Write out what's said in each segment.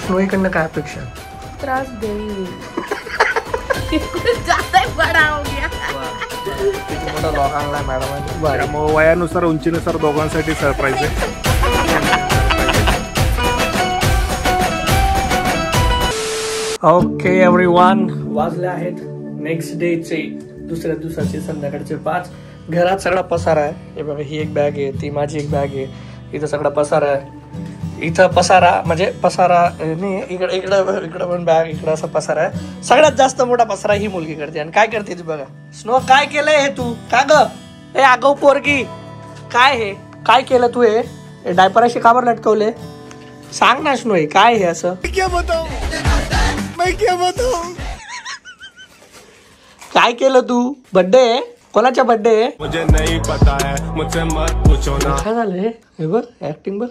स्नोईकडनं काय अपेक्षा? त्रास देईल. जास्त बडा हो गया. किती मोठा लॉक आणलाय मॅडम. त्यामुळे वयानुसार उंचीनुसार दोघांसाठी सरप्राईज आहे. ओके एव्हरीवन, वाजले आहेत नेक्स्ट डेचे दुसऱ्या दिवसाचे संध्याकाळचे 5. घरात सगळा पसारा आहे. हे बघा, ही एक बॅग आहे, ती माझी एक बॅग आहे. इथं सगळा पसारा आहे. इथं पसारा म्हणजे पसारा नाही, इकडं इकडं इकडं पण बॅग, इकडं असा पसारा आहे. सगळ्यात जास्त मोठा पसारा ही मुलगी करते. आणि काय करते ती बघा. स्नो, काय केलंय हे तू? का ग हे आगाऊ पोरगी? काय हे काय केलं तू? हे डायपर अशी काबर लटकवले? सांग ना स्नो, काय हे असं? काय केलं तू? बर्थडे? कोणाच्या बर्थडे? मुझे नहीं पता है, मुझसे मत पूछो ना. काय झालंय हे बघ, ऍक्टिंग बघ.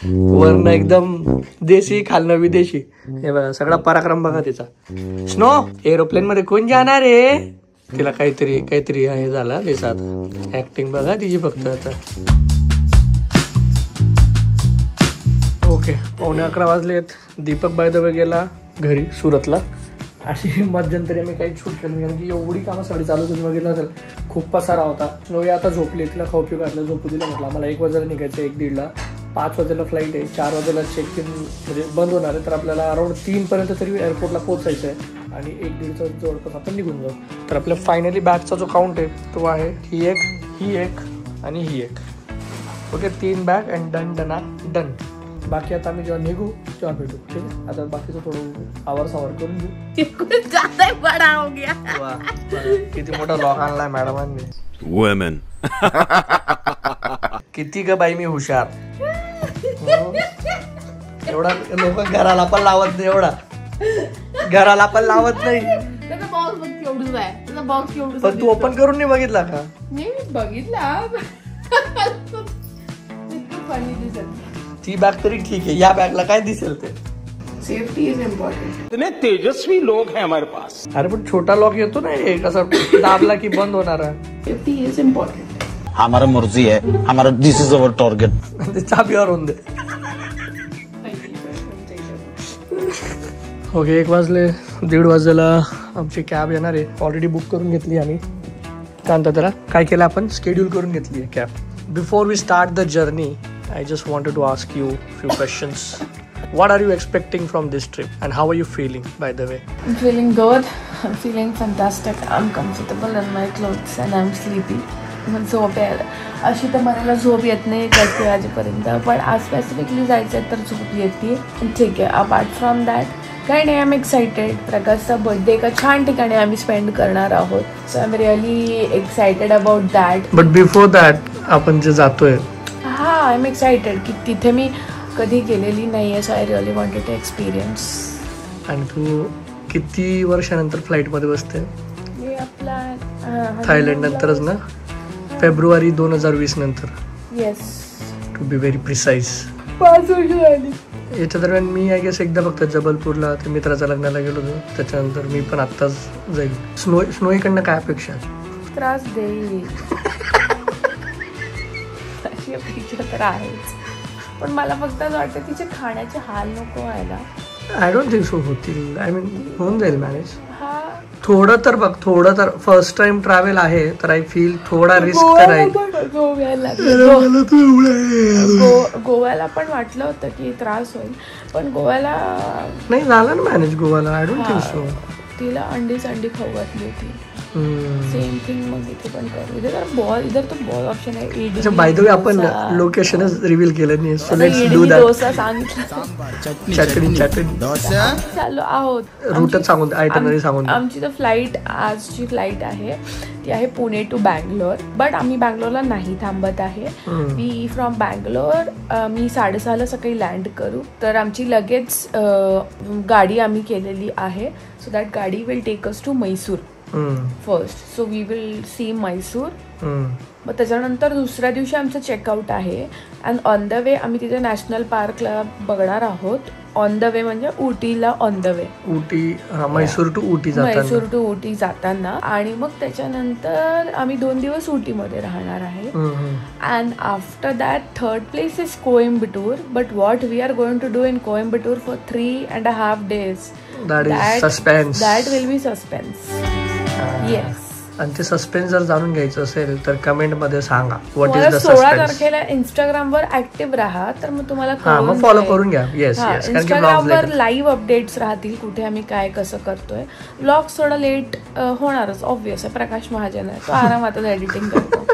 वर्ण एकदम देशी, खालनं विदेशी. हे बघा, सगळा पराक्रम बघा तिचा. स्नो, एरोप्लेन मध्ये कोण जाणार आहे? तिला काहीतरी हे झाला दिसात. ऍक्टिंग बघा तिची फक्त आता. ओके, 11:15 वाजलेत. दीपक बाय द वे गेला घरी सुरतला. अशी मध्यंतरी आम्ही काही छूट केली कारण की एवढी कामं सगळी चालू तुम्ही बघितलं असेल. खूप पसारा होता. स्नोई आता झोपली. तिला खाऊ पिऊ घातलं, झोपू दिलं. म्हटलं मला 1 वाजायला निघायचं, 1:30ला. 5 वाजेला फ्लाईट आहे, 4 वाजेला चेक इन म्हणजे बंद होणार आहे. तर आपल्याला अराउंड 3 पर्यंत तरी एअरपोर्टला पोहोचायचं आहे आणि 1-1.5चा जवळपास आपण निघून जाऊ. तर आपल्या फायनली बॅगचा जो काउंट आहे तो आहे ही एक आणि ही एक. Okay, 3 bag and done. बाकी आता आम्ही जेव्हा निघू तेव्हा भेटू. ठीक आहे, आता बाकीचं थोडं आवर करून घेऊ. जास्त बडा हो गया. किती मोठा लॉक आणलाय मॅडमांनी. वुमेन. किती ग बाई मी हुशार. एवढा लोक घराला पण लावत नाही. त्याचा बॉक्स बघ केवढूच आहे. त्याचा बॉक्स केवढूच. पण तू ओपन करून नाही बघितला का? मी बघितला. फनी दिसत. ती बॅग तरी ठीक आहे, या बॅगला काय दिसेल ते? Safety is important. इतने तेजस्वी लोग हैं हमारे पास. अरे पण छोटा लॉक येतो ना, एक असं दाबला की बंद होणार. Safety is important. हमारा मर्जी है, हमारा दिस इज अवर टारगेट. ते चाबीवर होऊन दे. ओके, 1 वाजले. 1:30 वाजेला आमची कॅब येणार आहे. ऑलरेडी बुक करून घेतली आम्ही. काय म्हणतात त्याला, काय केलं आपण, शेड्यूल करून घेतली आहे cab. Before we start the journey, I just wanted to ask you a few questions. What are you expecting from this trip and how are you feeling, by the way? I'm feeling good. I'm feeling fantastic. I'm comfortable in my clothes and I'm sleepy. झोप यायला अशी तर मला झोप येत नाही कधी वाजेपर्यंत, पण आज स्पेसिफिकली जायचं तर झोप येते. ठीक आहे, अपार्ट फ्रॉम दॅट काही नाही. I am excited. प्रकाशचा बर्थडे एका छान ठिकाणी आम्ही स्पेंड करणार आहोत. So I am really excited about that. But before that आपण जे जातोय, आय एम एक्सायटेड की तिथे मी कधी गेलेली नाही आहे. So I really wanted to experience. आणि तू किती वर्षानंतर फ्लाईटमध्ये बसते? मी आपला थायलंड नंतरच ना, फेब्रुवारी 2020 नंतर. Yes, to be very precise. 5 वर्ष झाली. याच्या दरम्यान मी आय गेस एकदा फक्त जबलपूरला ते मित्राच्या लग्नाला गेलो होतो. त्याच्यानंतर मी पण आत्ताच जाईल. स्नोईकडनं काय अपेक्षा? त्रास देईल अशी अपेक्षा तर आहेच. पण मला फक्त असं वाटतं तिचे खाण्याचे हाल नको व्हायला. आय डोंट थिंक सो होतील. आय मीन होऊन जाईल मॅनेज. हा, थोडं तर फर्स्ट टाइम ट्रॅव्हल आहे तर आय फील थोडा रिस्क राहील. गोव्याला पण वाटलं होतं की त्रास होईल, पण गोव्याला नाही झालं ना मॅनेज. गोव्याला आय डोंट थिंक सो. तिला अंडी खाऊ घातली होती. सेम थिंग मग इथे पण करू. इधर तो बॉल ऑप्शन आहे. बाय द वे आपण लोकेशनच रिव्हील केलं नाही. So let's do that. Dosa सांगितलं, चटणी चालू आहोत. रूटच सांगून आयटनरी सांगून. आमची तर फ्लाईट, आजची फ्लाईट आहे ती आहे पुणे टू बँगलोर. बट आम्ही बँगलोरला नाही थांबत आहे. वी फ्रॉम बँगलोर मी 6:30ला सकाळी लँड करू. तर आमची लगेच गाडी आम्ही केलेली आहे. सो दॅट गाडी will take us to Mysore. First. So we will see Mysore. मग त्याच्यानंतर दुसऱ्या दिवशी आमचं चेकआउट आहे. अँड ऑन द वे आम्ही तिथे नॅशनल पार्कला बघणार आहोत. ऑन द वे म्हणजे उटीला on the way. Ooty, Mysore to Ooty जाताना. म्हैसूर टू उटी जाताना. आणि मग त्याच्यानंतर आम्ही 2 दिवस उटीमध्ये राहणार आहे. And after that third place is Coimbatore. But what we are going to do in Coimbatore for 3.5 days, that will be suspense. Yes. आणि ते सस्पेन्स जर जाणून घ्यायचं असेल तर कमेंट मध्ये सांगा व्हॉट इज द 16 तारखेला इंस्टाग्रामवर ऍक्टिव्ह राहा, तर मग तुम्हाला फॉलो करून घ्या. Yes yes. इंस्टाग्रामवर लाईव्ह अपडेट्स राहतील, कुठे आम्ही काय कसं करतोय. ब्लॉग्स थोडा लेट होणारच, ऑब्व्हियस आहे. प्रकाश महाजन आहे, तो आरामातच एडिटिंग करतो.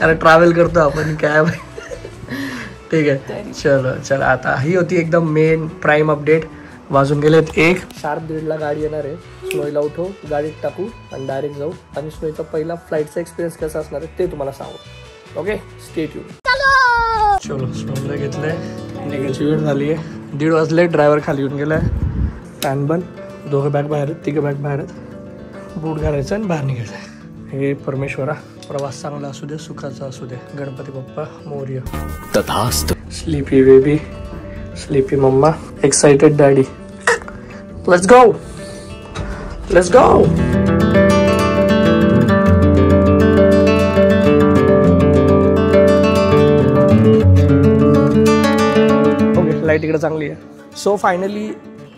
अरे ट्रॅव्हल करतो आपण काय. ठीक आहे, चलो आता ही होती एकदम मेन प्राईम अपडेट. वाजून गेलेत 1. 1:30 गाडी येणार आहे. स्नोईला उठवू, गाडीत टाकू आणि डायरेक्ट जाऊ. आणि स्नोईचा पहिला फ्लाईटचा एक्सपिरियन्स कसा असणार आहे ते तुम्हाला सांगू. Okay, stay tune. चलो स्नोईला घेतलंय, निघायची वेळ झाली आहे. 1:30 वाजले. ड्रायव्हर खाली येऊन गेलाय. पॅन बंद, 2 बॅग बाहेर आहेत, 3 बॅग बाहेर आहेत. बूट घालायचं आणि बाहेर निघायचं. हे परमेश्वरा, प्रवास चांगला असू दे, सुखाचा असू दे. गणपती बाप्पा मोरया. तथास्तु. Sleepy baby, sleepy mamma, excited daddy. Let's go, let's go. Okay, light इकडे चांगली आहे. So finally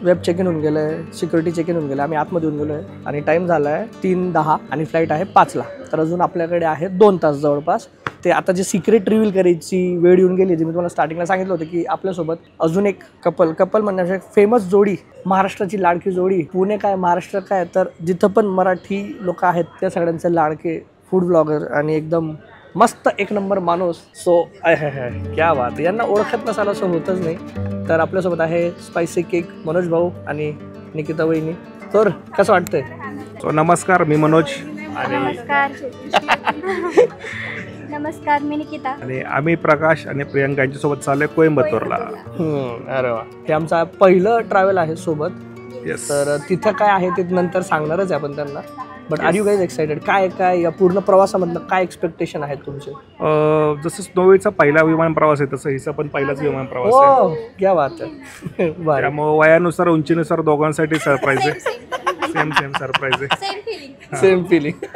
web check in होऊन गेलं आहे, सिक्युरिटी चेक इन होऊन गेलं. आम्ही आतमध्ये येऊन गेलो आहे आणि टाईम झाला आहे 3:10 आणि फ्लाईट आहे 5ला. तर अजून आपल्याकडे आहे 2 तास जवळपास. ते आता जे सिक्रेट रिव्हील करायची वेळ येऊन गेली, जी मी तुम्हाला स्टार्टिंगला सांगितलं होतं की आपल्यासोबत अजून एक कपल म्हणण्यापेक्षा फेमस जोडी, महाराष्ट्राची लाडकी जोडी. पुणे काय महाराष्ट्र काय, तर जिथं पण मराठी लोक आहेत त्या सगळ्यांचे लाडके फूड ब्लॉगर आणि एकदम मस्त 1 नंबर माणूस. सो क्या बात. यांना ओळखत नसाल असं होतच नाही. तर आपल्यासोबत आहे स्पायसी केक मनोज भाऊ आणि निकिता वहिनी. तर कसं वाटतंय? सो नमस्कार, मी मनोज. नमस्कार, मी निकिता. आणि आम्ही प्रकाश आणि प्रियंका यांच्यासोबत चाललोय कोइंबतूरला. अरे वा. हे आमचं पहिलं ट्रॅव्हल आहे सोबत. येस. तर तिथं काय आहे ते नंतर सांगणारच आहे आपण त्यांना. But are you guys excited? काय या पूर्ण प्रवासामधनं काय एक्सपेक्टेशन आहेत तुमचे? जसं स्नोईचा पहिला विमान प्रवास आहे तसं हिचा पण पहिलाच विमान प्रवास आहे. क्या बात आहे. त्यामुळे वयानुसार उंचीनुसार दोघांसाठी सरप्राईज आहे. सेम सरप्राईज आहे. Same feeling.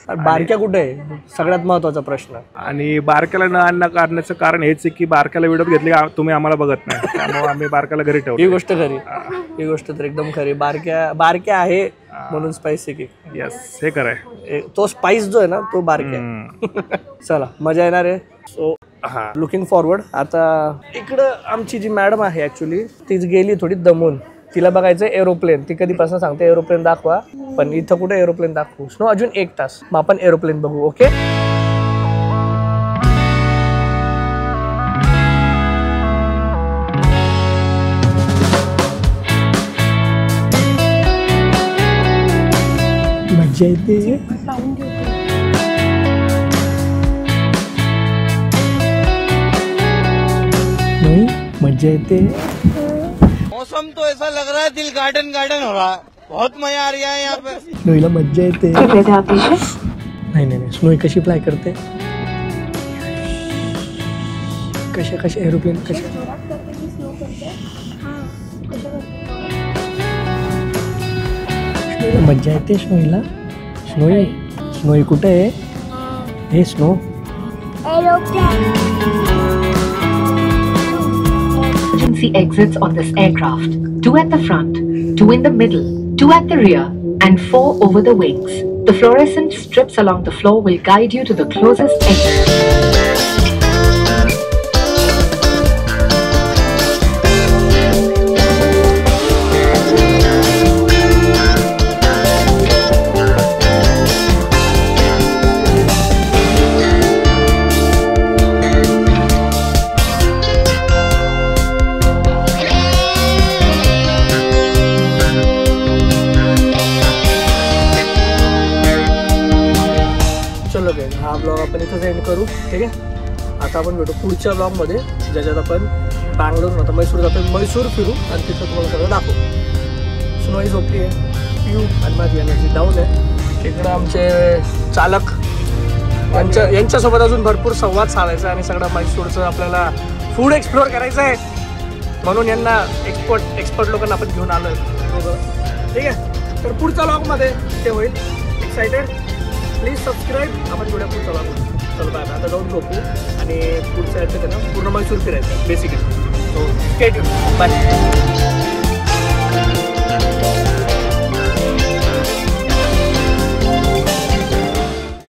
बारक्या कुठे आहे सगळ्यात महत्वाचा प्रश्न. आणि बारक्याला न आणण्याचं कारण हेच आहे की बारक्याला व्हिडिओ घेतली तुम्ही आम्हाला बघत नाही, त्यामुळे आम्ही बारक्याला घरी ठेवतो. ही गोष्ट खरी, ही गोष्ट तर एकदम खरी. बारक्या आहे म्हणून स्पायसी केक. येस, हे खरंय. तो स्पाइस जो आहे ना तो बारक्या. चला मजा येणार आहे. So looking forward. आता इकडं आमची जी मॅडम आहे ऍक्च्युली तीच गेली थोडी दमून. तिला बघायचं एरोप्लेन. ती कधीपासून सांगते एरोप्लेन दाखवा, पण इथं कुठे एरोप्लेन दाखवू. स्नो अजून 1 तास मग आपण एरोप्लेन बघू. ओके. मजा येते. नाही मजा येते. मौसम तो ऐसा लग रहा है दिल गार्डन हो रहा है. बहुत मजा आ रहा है यहाँ पे. स्नोईला मज्जा येते. नाही स्नोई कशी फ्लाय करते, कशा एरोप्लेन कशा. मज्जा येते स्नोईला. स्नोई कुठे आहे? हे snow. Emergency exits on this aircraft. 2 at the front, 2 in the middle, 2 at the rear, and 4 over the wings. The fluorescent strips along the floor will guide you to the closest exit. हा blog आपण इथंच end करू. ठीक आहे. आता आपण भेटू पुढच्या ब्लॉगमध्ये, ज्याच्यात आपण बँगलोर आता मैसूर जातो. मैसूर फिरू आणि तिथं तुम्हाला सगळं दाखवू. स्नोई झोपली आहे. यू आणि माझी एनर्जी डाऊन आहे. इकडं आमचे चालक यांच्यासोबत अजून भरपूर संवाद साधायचा आणि सगळं म्हैसूरचं आपल्याला फूड एक्सप्लोअर करायचं आहे, म्हणून यांना एक्सपर्ट लोकांना आपण घेऊन आलो आहे. ठीक आहे, तर पुढच्या व्लॉगमध्ये ते होईल. Excited, please subscribe. आपण पुढे पुढचा व्लॉग. चल बाय. आता जाऊन झोपू आणि पुढच्या याच्यात आहे ना पूर्ण म्हैसूर फिरायचं basically. So stay tuned. Bye.